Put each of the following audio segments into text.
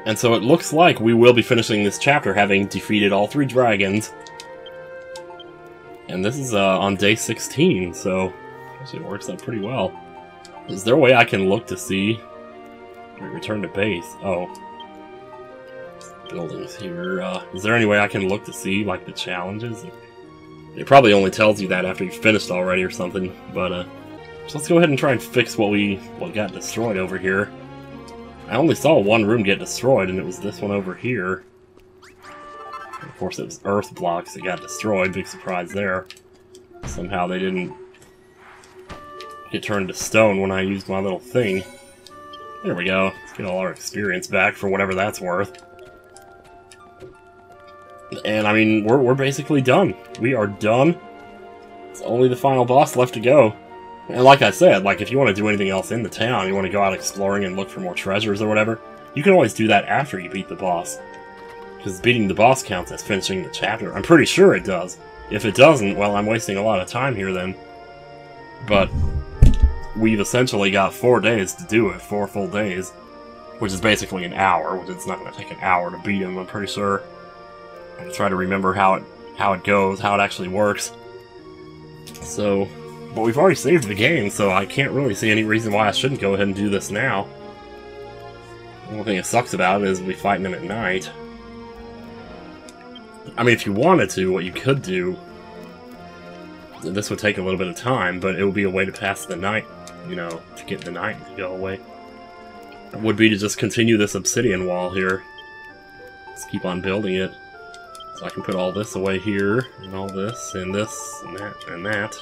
And so it looks like we will be finishing this chapter having defeated all 3 dragons. And this is on day 16, so actually it works out pretty well. Is there a way I can look to see... Return to base. Oh. Buildings here. Is there any way I can look to see, like, the challenges? It probably only tells you that after you've finished already or something, but, so let's go ahead and try and fix what got destroyed over here. I only saw one room get destroyed, and it was this one over here. And of course, it was earth blocks that got destroyed. Big surprise there. Somehow they didn't get turned to stone when I used my little thing. There we go. Let's get all our experience back for whatever that's worth. And, I mean, we're basically done. We are done. It's only the final boss left to go. And like I said, like, if you want to do anything else in the town, you want to go out exploring and look for more treasures or whatever, you can always do that after you beat the boss. Because beating the boss counts as finishing the chapter. I'm pretty sure it does. If it doesn't, well, I'm wasting a lot of time here then. But we've essentially got 4 days to do it, 4 full days. Which is basically an hour, which it's not going to take an hour to beat him, I'm pretty sure. I'm trying to remember how it goes, how it actually works. So... But we've already saved the game, so I can't really see any reason why I shouldn't go ahead and do this now. The only thing that sucks about it is we'll be fighting him at night. I mean, if you wanted to, what you could do... This would take a little bit of time, but it would be a way to pass the night, you know, to get the night to go away. It would be to just continue this obsidian wall here. Just keep on building it. So I can put all this away here, and all this, and this, and that, and that.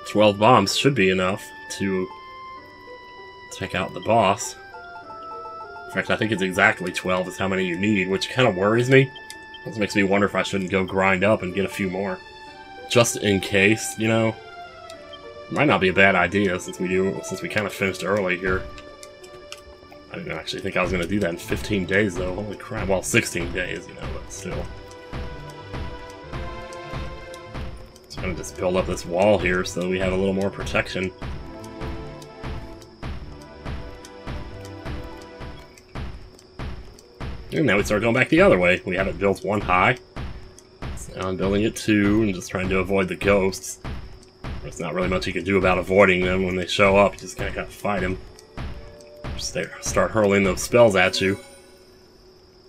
12 bombs should be enough to take out the boss. In fact, I think it's exactly 12 is how many you need, which kind of worries me. This makes me wonder if I shouldn't go grind up and get a few more. Just in case, you know? Might not be a bad idea since we kind of finished early here. I didn't actually think I was going to do that in 15 days, though. Holy crap. Well, 16 days, you know, but still. Trying to just build up this wall here so we have a little more protection. And now we start going back the other way. We have it built 1 high. So now I'm building it 2 and just trying to avoid the ghosts. There's not really much you can do about avoiding them when they show up. You just kind of gotta fight them. Just start hurling those spells at you.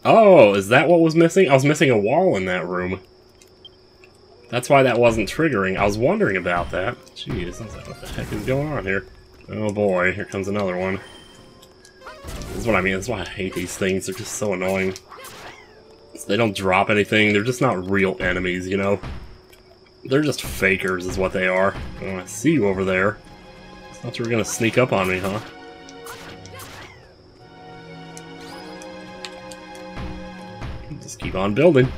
Oh, is that what was missing? I was missing a wall in that room. That's why that wasn't triggering. I was wondering about that. Jeez, I was like, what the heck is going on here? Oh boy, here comes another one. This is what I mean, that's why I hate these things. They're just so annoying. They don't drop anything, they're just not real enemies, you know? They're just fakers is what they are. Oh, I see you over there. I thought you were gonna sneak up on me, huh? Just keep on building.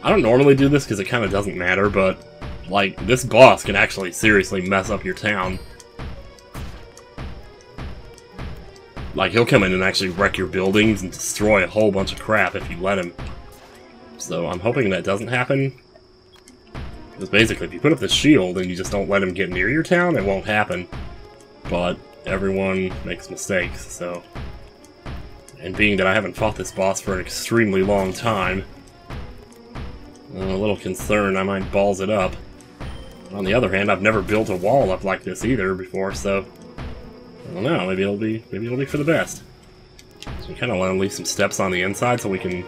I don't normally do this because it kind of doesn't matter, but, like, this boss can actually seriously mess up your town. Like, he'll come in and actually wreck your buildings and destroy a whole bunch of crap if you let him. So I'm hoping that doesn't happen. Because basically, if you put up the shield and you just don't let him get near your town, it won't happen. But everyone makes mistakes, so... And being that I haven't fought this boss for an extremely long time... I'm a little concerned I might balls it up. On the other hand, I've never built a wall up like this either before, so... I don't know, maybe it'll be for the best. So we kind of want to leave some steps on the inside so we can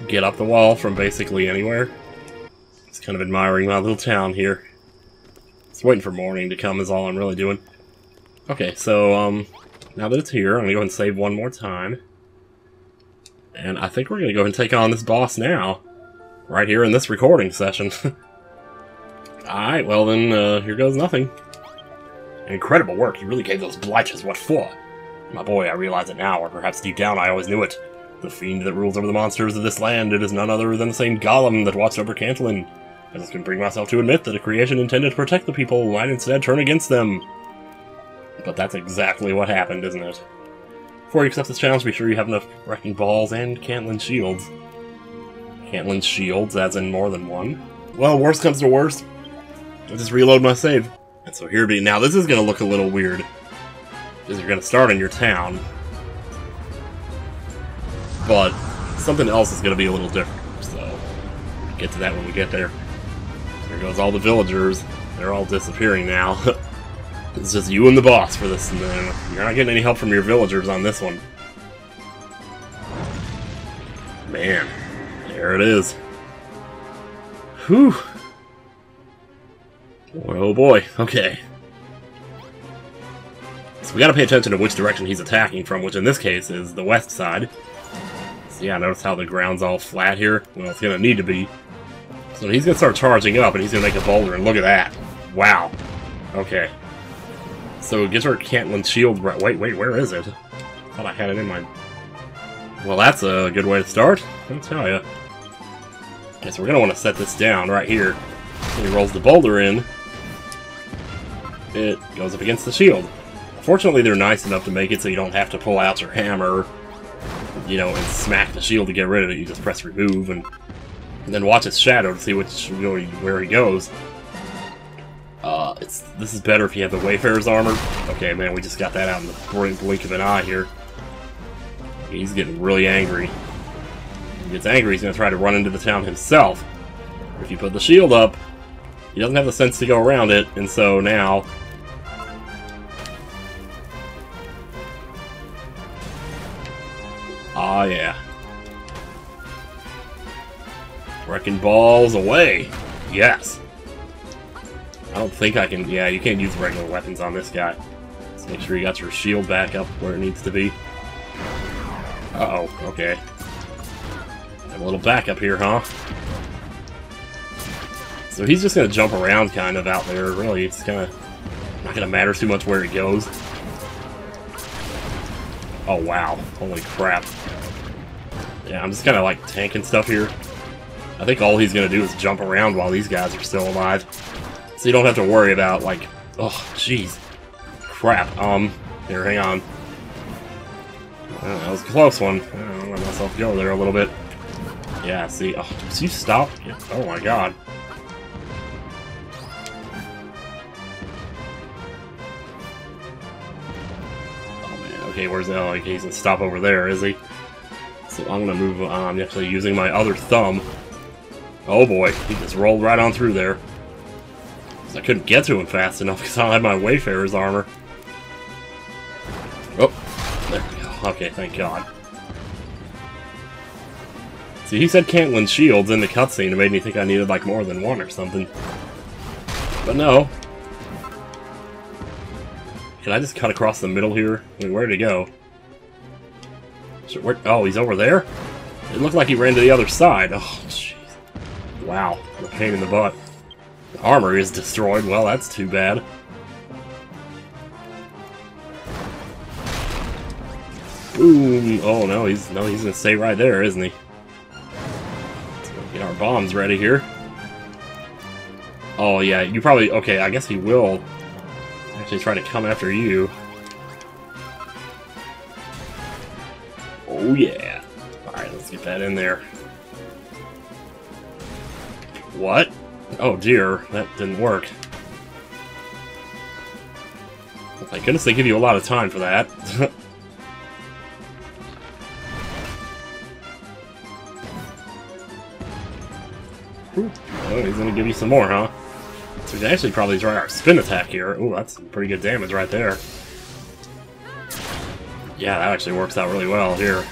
get up the wall from basically anywhere. Just kind of admiring my little town here. Just waiting for morning to come is all I'm really doing. Okay, so, now that it's here, I'm going to go ahead and save one more time. And I think we're going to go ahead and take on this boss now. Right here in this recording session. Alright, well then, here goes nothing. Incredible work, you really gave those blights what for. My boy, I realize it now, or perhaps deep down I always knew it. The fiend that rules over the monsters of this land, it is none other than the same golem that watched over Cantlin. I just can bring myself to admit that a creation intended to protect the people might instead turn against them. But that's exactly what happened, isn't it? Before you accept this challenge, be sure you have enough wrecking balls and Cantlin shields. Cantlin shields, as in more than one. Well, worst comes to worst, I'll just reload my save. And so here be now this is gonna look a little weird. Because you're gonna start in your town. but something else is going to be a little different. So, we'll get to that when we get there. There goes all the villagers. They're all disappearing now. It's just you and the boss for this, and then you're not getting any help from your villagers on this one. Man, there it is. Whew. Oh boy, okay. So we gotta pay attention to which direction he's attacking from, which in this case is the west side. So yeah, notice how the ground's all flat here? Well, it's gonna need to be. So he's gonna start charging up, and he's gonna make a boulder, and look at that. Wow. Okay. So get our Cantlin's shield right. Wait, where is it? I thought I had it in my... Well, that's a good way to start, I'll tell you. Okay, so we're gonna want to set this down right here. When he rolls the boulder in, it goes up against the shield. Fortunately, they're nice enough to make it so you don't have to pull out your hammer, you know, and smack the shield to get rid of it. You just press remove and then watch its shadow to see where he goes. This is better if you have the Wayfarer's armor. Okay, man, we just got that out in the blink of an eye here. He's getting really angry. When he gets angry, he's going to try to run into the town himself. If you put the shield up, he doesn't have the sense to go around it, and so now... Ah, yeah. Wrecking balls away! Yes! I don't think I can... Yeah, you can't use regular weapons on this guy. Let's make sure you got your shield back up where it needs to be. Uh-oh, okay. Have a little backup here, huh? So he's just gonna jump around kind of out there, really. It's not gonna matter too much where he goes. Oh, wow. Holy crap. Yeah, I'm just kinda like tanking stuff here. I think all he's gonna do is jump around while these guys are still alive. So you don't have to worry about, like... Oh, jeez. Crap. Here, hang on. That was a close one. I'll let myself go there a little bit. Yeah, see... Oh, did you stop? Yeah. Oh my god. Oh man, okay, where's the... Oh, okay, he's gonna stop over there, is he? So I'm gonna move on, actually using my other thumb. Oh boy, he just rolled right on through there. I couldn't get to him fast enough because I don't have my Wayfarer's armor. Oh, there we go. Okay, thank God. See, he said Cantlin's shields in the cutscene. It made me think I needed like more than one or something. But no. Can I just cut across the middle here? I mean, where'd he go? Oh, he's over there? It looked like he ran to the other side. Oh, jeez. Wow, what a pain in the butt. The armor is destroyed. Well, that's too bad. Boom! Oh no, he's gonna stay right there, isn't he? Let's go get our bombs ready here. Oh yeah, you probably... Okay, I guess he will actually try to come after you. Oh yeah! Alright, let's get that in there. What? Oh dear, that didn't work. Well, thank goodness they give you a lot of time for that. Oh, he's gonna give you some more, huh? So we can actually probably try our spin attack here. Ooh, that's some pretty good damage right there. Yeah, that actually works out really well here.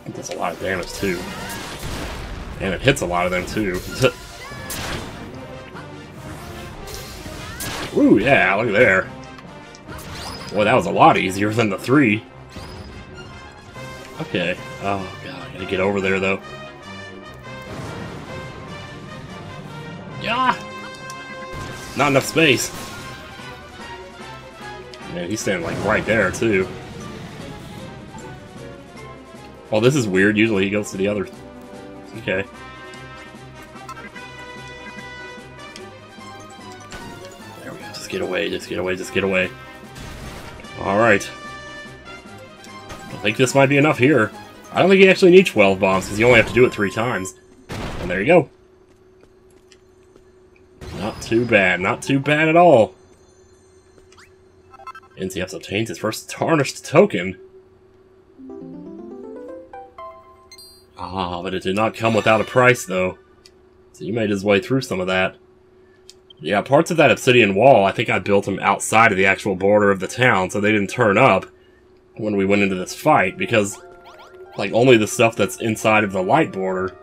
It does a lot of damage too. And it hits a lot of them too. Ooh, yeah, look at there. Boy, that was a lot easier than the 3. Okay. Oh, God, I gotta get over there, though. Yeah! Not enough space. Man, he's standing, like, right there, too. Well, this is weird. Usually he goes to the other... Okay. There we go. Just get away, just get away, just get away. Alright. I think this might be enough here. I don't think you actually need 12 bombs, because you only have to do it 3 times. And there you go. Not too bad. Not too bad at all. NCF obtains his first tarnished token. Ah, but it did not come without a price, though. So he made his way through some of that. Yeah, parts of that obsidian wall, I think I built them outside of the actual border of the town, so they didn't turn up when we went into this fight, because, like, only the stuff that's inside of the light border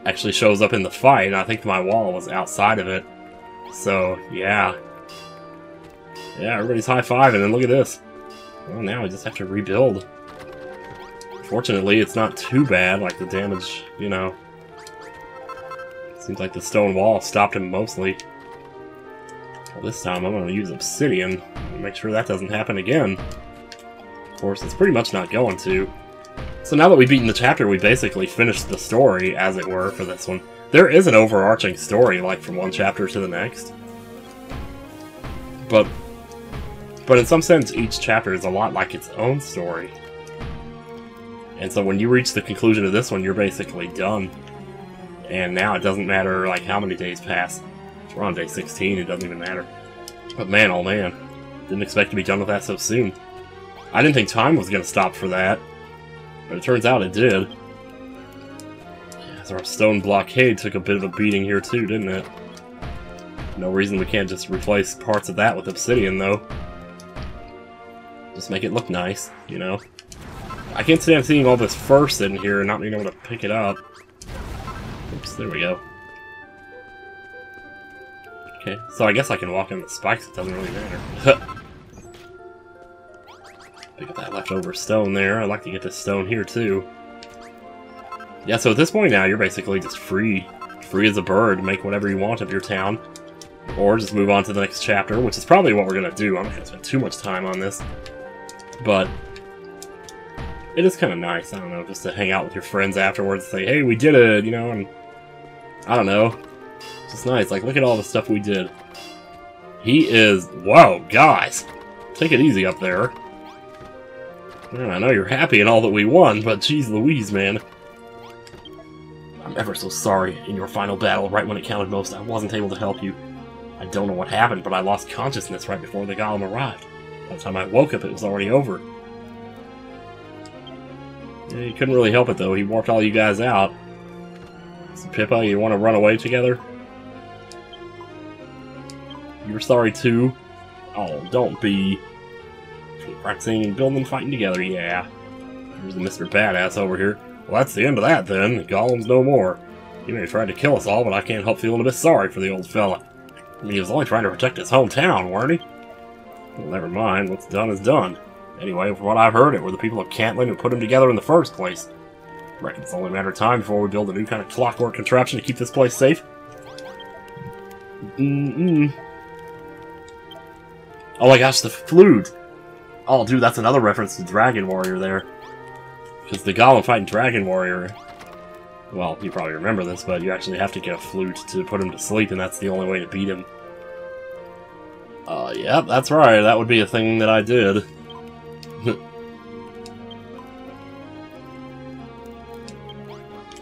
actually shows up in the fight, and I think my wall was outside of it. So, yeah. Yeah, everybody's high-fiving, and look at this. Well, now I just have to rebuild. Fortunately, it's not too bad, like the damage, you know. Seems like the stone wall stopped him mostly. Well, this time I'm going to use obsidian to make sure that doesn't happen again. Of course, it's pretty much not going to. So now that we've beaten the chapter, we basically finished the story, as it were, for this one. There is an overarching story, like, from one chapter to the next. But in some sense, each chapter is a lot like its own story. And so when you reach the conclusion of this one, you're basically done. And now it doesn't matter, like, how many days pass. If we're on day 16, it doesn't even matter. But man, oh man. Didn't expect to be done with that so soon. I didn't think time was going to stop for that. But it turns out it did. Yeah, so our stone blockade took a bit of a beating here too, didn't it? No reason we can't just replace parts of that with obsidian, though. Just make it look nice, you know? I can't stand seeing all this fur sitting here and not being able to pick it up. Oops, there we go. Okay, so I guess I can walk on the spikes, it doesn't really matter. Pick up that leftover stone there. I'd like to get this stone here, too. Yeah, so at this point now, you're basically just free. Free as a bird, make whatever you want of your town. Or just move on to the next chapter, which is probably what we're going to do. I'm not going to spend too much time on this. But it is kind of nice, I don't know, just to hang out with your friends afterwards and say, hey, we did it, you know, and I don't know. It's just nice. Like, look at all the stuff we did. He is... Whoa, guys! Take it easy up there. Man, I know you're happy in all that we won, but geez Louise, man. I'm ever so sorry in your final battle, right when it counted most, I wasn't able to help you. I don't know what happened, but I lost consciousness right before the golem arrived. By the time I woke up, it was already over. Yeah, he couldn't really help it, though. He warped all you guys out. So, Pippa, you want to run away together? You're sorry, too? Oh, don't be. Practicing and building and fighting together, yeah. Here's the Mr. Badass over here. Well, that's the end of that, then. The golem's no more. He may have tried to kill us all, but I can't help feeling a bit sorry for the old fella. I mean, he was only trying to protect his hometown, weren't he? Well, never mind. What's done is done. Anyway, from what I've heard, it were the people of Cantlin who put him together in the first place. Right, it's only a matter of time before we build a new kind of clockwork contraption to keep this place safe. Oh my gosh, the flute! Oh, dude, that's another reference to Dragon Warrior there. Because the golem fighting Dragon Warrior... Well, you probably remember this, but you actually have to get a flute to put him to sleep, and that's the only way to beat him. Yep, that's right. That would be a thing that I did.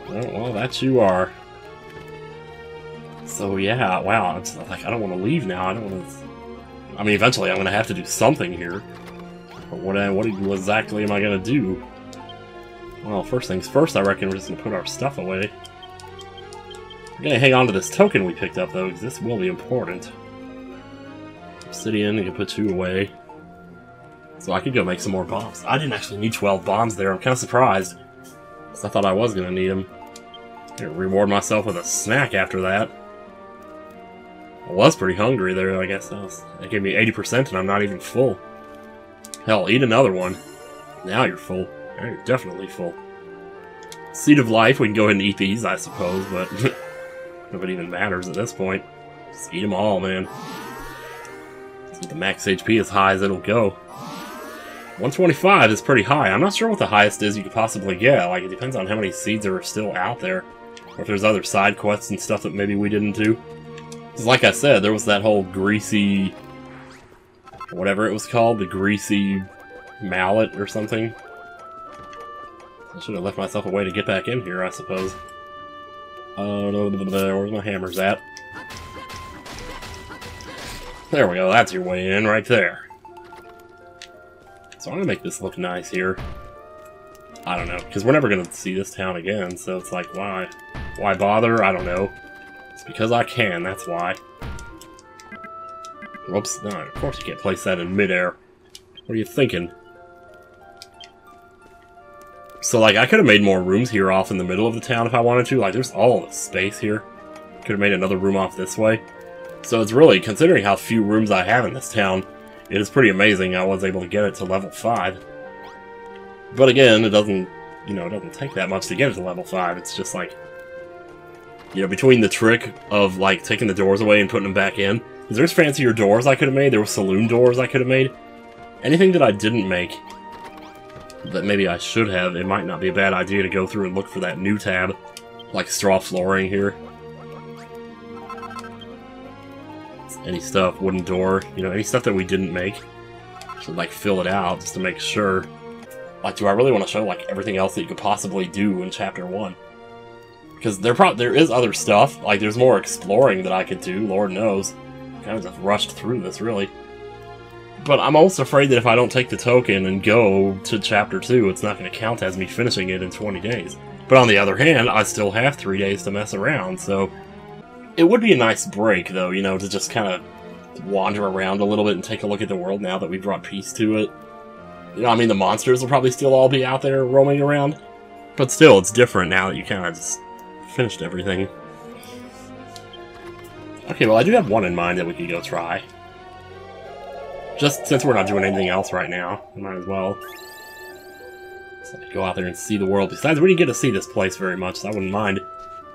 Well, that you are. So, yeah, wow. It's like, I don't want to leave now. I don't want to... I mean, eventually I'm going to have to do something here. But what exactly am I going to do? Well, first things first, I reckon we're just going to put our stuff away. We're going to hang on to this token we picked up, though, because this will be important. Obsidian, you can put 2 away. So I could go make some more bombs. I didn't actually need 12 bombs there. I'm kind of surprised. Because I thought I was going to need them. I'm going to reward myself with a snack after that. I was pretty hungry there, I guess. That gave me 80% and I'm not even full. Hell, eat another one. Now you're full. Now you're definitely full. Seed of Life, we can go ahead and eat these, I suppose, but none of it even matters at this point. Just eat them all, man. Let's get the max HP as high as it'll go. 125 is pretty high. I'm not sure what the highest is you could possibly get. Like, it depends on how many seeds are still out there. Or if there's other side quests and stuff that maybe we didn't do. Because like I said, there was that whole greasy... whatever it was called, the greasy mallet or something. I should have left myself a way to get back in here, I suppose. Where's my hammers at? There we go, that's your way in right there. So I'm gonna make this look nice here. I don't know, because we're never going to see this town again, so it's like, why? Why bother? I don't know. It's because I can, that's why. Whoops, no, of course you can't place that in midair. What are you thinking? So, like, I could have made more rooms here off in the middle of the town if I wanted to. Like, there's all the space here. Could have made another room off this way. So it's really, considering how few rooms I have in this town, it is pretty amazing I was able to get it to level 5. But again, it doesn't, you know, it doesn't take that much to get it to level 5. It's just like, you know, between the trick of, like, taking the doors away and putting them back in, because there's fancier doors I could have made, there were saloon doors I could have made. Anything that I didn't make, that maybe I should have, it might not be a bad idea to go through and look for that new tab, like straw flooring here. Any stuff, wooden door, you know, any stuff that we didn't make, should like fill it out just to make sure. Like, do I really want to show like everything else that you could possibly do in Chapter 1? Because there is other stuff, like there's more exploring that I could do, Lord knows. Kind of just rushed through this, really. But I'm also afraid that if I don't take the token and go to Chapter 2, it's not going to count as me finishing it in 20 days. But on the other hand, I still have 3 days to mess around, so... It would be a nice break, though, you know, to just kind of wander around a little bit and take a look at the world now that we've brought peace to it. You know, I mean, the monsters will probably still all be out there roaming around. But still, it's different now that you kind of just finished everything. Okay, well, I do have one in mind that we could go try. Just since we're not doing anything else right now, we might as well. So go out there and see the world. Besides, we didn't get to see this place very much, so I wouldn't mind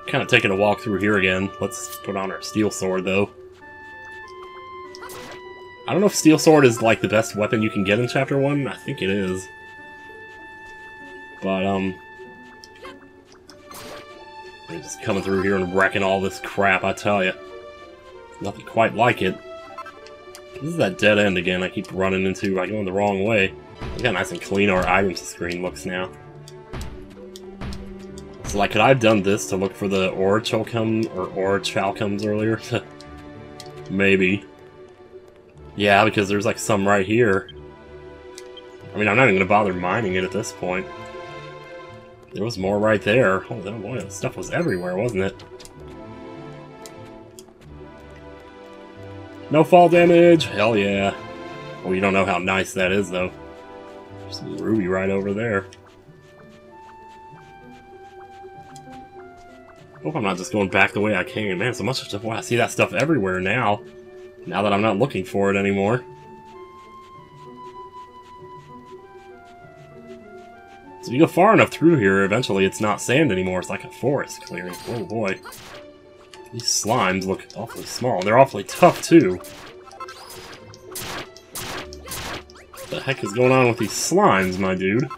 kind of taking a walk through here again. Let's put on our steel sword, though. I don't know if steel sword is, like, the best weapon you can get in Chapter 1. I think it is. But, they're just coming through here and wrecking all this crap, I tell you. Nothing quite like it. This is that dead end again I keep running into by going the wrong way. Look how nice and clean our items screen looks now. So, like, could I have done this to look for the Orichalcums earlier? Maybe. Yeah, because there's, like, some right here. I mean, I'm not even gonna bother mining it at this point. There was more right there. Oh, boy, that stuff was everywhere, wasn't it? No fall damage! Hell yeah. Well, you don't know how nice that is, though. There's some ruby right over there. Hope I'm not just going back the way I came. Man, so much stuff. Wow, I see that stuff everywhere now. Now that I'm not looking for it anymore. So if you go far enough through here, eventually it's not sand anymore. It's like a forest clearing. Oh boy. These slimes look awfully small. They're awfully tough, too. What the heck is going on with these slimes, my dude?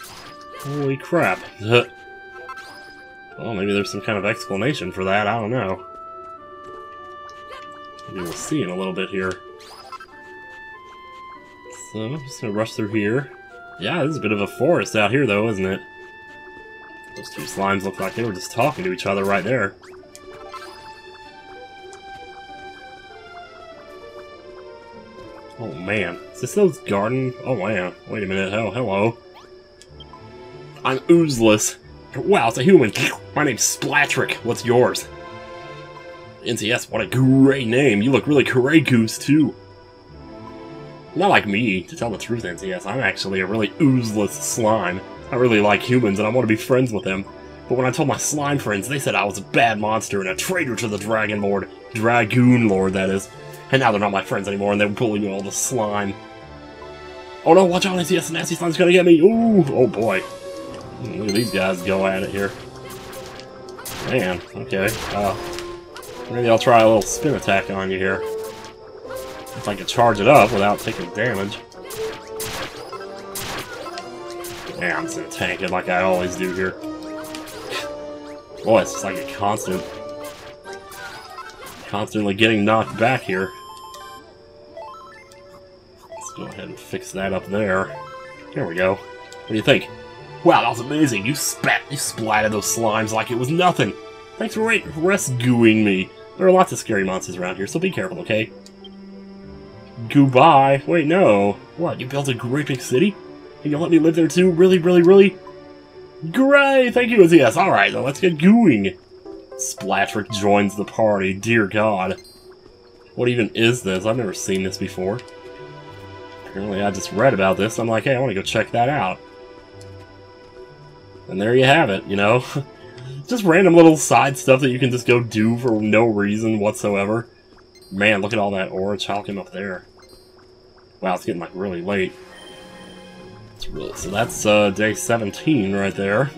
Holy crap. Well, maybe there's some kind of explanation for that. I don't know. Maybe we'll see in a little bit here. So, I'm just gonna rush through here. Yeah, this is a bit of a forest out here, though, isn't it? Those two slimes look like they were just talking to each other right there. Oh man, is this those garden? Oh man, wait a minute, hello. I'm Oozeless. Wow, it's a human. My name's Splatrick. What's yours? NCS, what a great name. You look really courageous too. Not like me, to tell the truth, NCS. I'm actually a really oozeless slime. I really like humans and I want to be friends with them. But when I told my slime friends, they said I was a bad monster and a traitor to the Dragon Lord. Dragoon Lord, that is. And now they're not my friends anymore, and they're bullying all the slime. Oh no, watch out, NCS, nasty slime's gonna get me! Ooh, oh boy. Look at these guys go at it here. Man, okay. Maybe I'll try a little spin attack on you here. If I can charge it up without taking damage. Man, I'm just gonna tank it like I always do here. Boy, it's just like a constantly getting knocked back here. Let's go ahead and fix that up there. There we go. What do you think? Wow, that was amazing. You splatted those slimes like it was nothing. Thanks for rescuing me. There are lots of scary monsters around here, so be careful, okay? Goodbye. Wait, no. What, you built a great big city? And you'll let me live there too? Really, really, really? Great! Thank you, yes. Alright, then let's get going. Splatrick joins the party. Dear God. What even is this? I've never seen this before. Apparently I just read about this. I'm like, hey, I want to go check that out. And there you have it, you know? Just random little side stuff that you can just go do for no reason whatsoever. Man, look at all that ore chalking up there. Wow, it's getting like really late. So that's day 17 right there.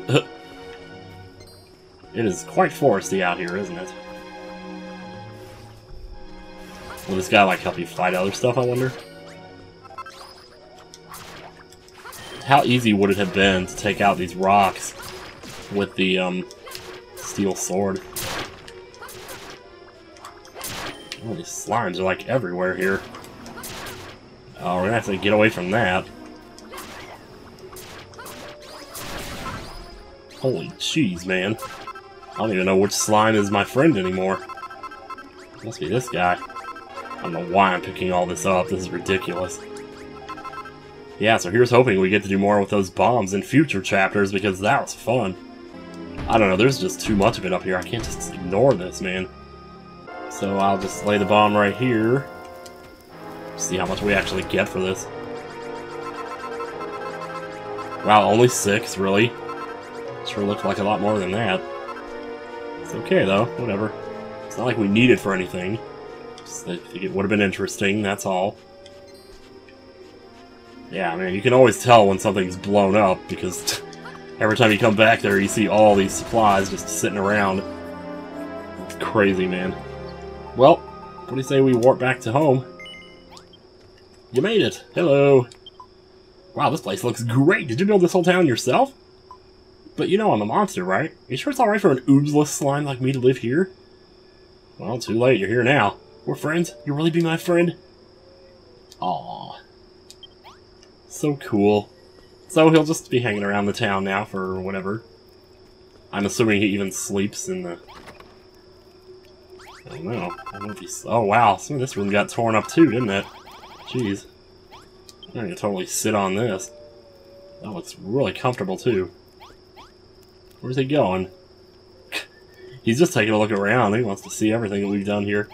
It is quite foresty out here, isn't it? Will this guy like help you fight other stuff, I wonder? How easy would it have been to take out these rocks with the steel sword? Oh, these slimes are like everywhere here. Oh, we're gonna have to get away from that. Holy jeez, man. I don't even know which slime is my friend anymore. Must be this guy. I don't know why I'm picking all this up. This is ridiculous. Yeah, so here's hoping we get to do more with those bombs in future chapters, because that was fun. I don't know, there's just too much of it up here. I can't just ignore this, man. So I'll just lay the bomb right here. See how much we actually get for this. Wow, only 6, really? Sure looked like a lot more than that. It's okay, though. Whatever. It's not like we need it for anything. Just I think it would have been interesting, that's all. Yeah, man, you can always tell when something's blown up, because every time you come back there, you see all these supplies just sitting around. It's crazy, man. Well, what do you say we warp back to home? You made it! Hello! Wow, this place looks great! Did you build this whole town yourself? But you know I'm a monster, right? Are you sure it's alright for an Oozeless Slime like me to live here? Well, too late, you're here now. We're friends? You'll really be my friend? Aww. So cool. So he'll just be hanging around the town now for whatever. I'm assuming he even sleeps in the... I don't know. I don't know if he's... Oh wow, some of this room got torn up too, didn't it? Jeez. I can totally sit on this. That looks really comfortable too. Where's he going? He's just taking a look around. He wants to see everything that we've done here.